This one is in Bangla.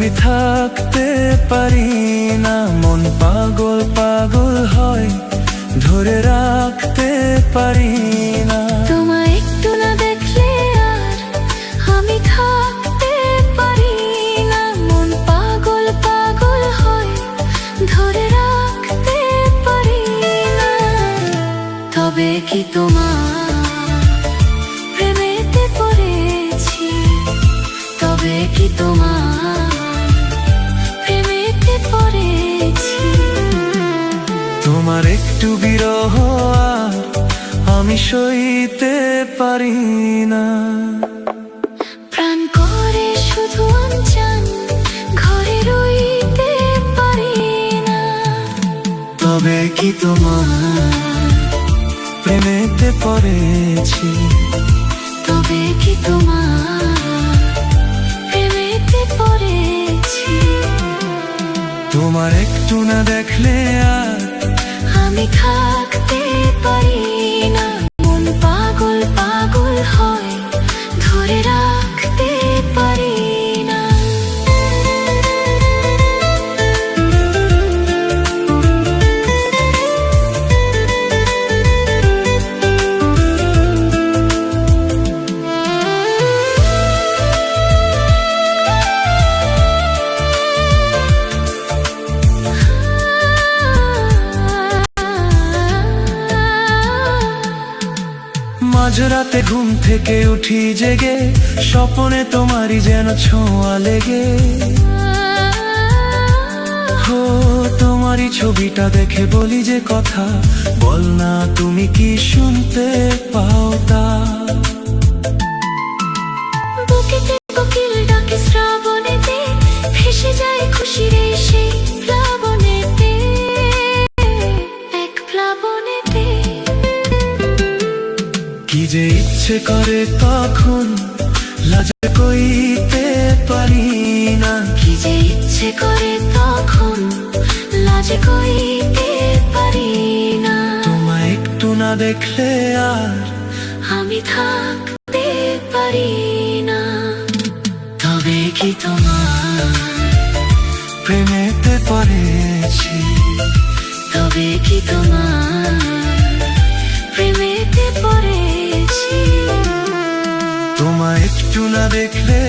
আমি থাকতে পারি না, মন পাগল পাগল হয়, ধরে রাখতে পারি না। তোমায় একটু না দেখলে আর আমি থাকতে পারি না, মন পাগল পাগল হয়, ধরে রাখতে পারি না। তবে কি তোমার প্রেমেতে পড়েছি, তবে কি তোমার প্রেমেতে পড়েছি। তোমার একটু বিরহ আর আমি সইতে পারি না। প্রাণ করে শুধু অনজান, ঘরে রইতে পারি না। তবে কি তোমার প্রেমেতে পড়েছি, তবে কি তোমার প্রেমেতে পড়েছি। তোমার একটু না দেখলে আর আমি থাকতে পারি না, মন পাগল পাগল হয়, ধরে রাখতে পারি না। মাঝরাতে ঘুম থেকে উঠি জেগে, স্বপ্নে তোমারই যেন ছোঁয়া লেগে। হো তোমারই ছবিটা দেখে বলি যে কথা, বল না তুমি কি শুনতে পাও তা। বুকেতে কোকিল ডাকে শ্রাবণেতে, ভেসে যায় খুশির এই সেই প্লাবনেতে, এক প্লাবনেতে। কি যে ইচ্ছে করে তখন লাজে কইতে পারি না। কি যে ইচ্ছে করে তখন লাজে কইতে পারি না। তোমায় একটু না দেখলে আর আমি থাকতে পারি না। তবে কি তোমার প্রেমেতে পড়েছি, তবে কি তোমার প্রেমেতে পড়েছি। তোমায় একটু না দেখলে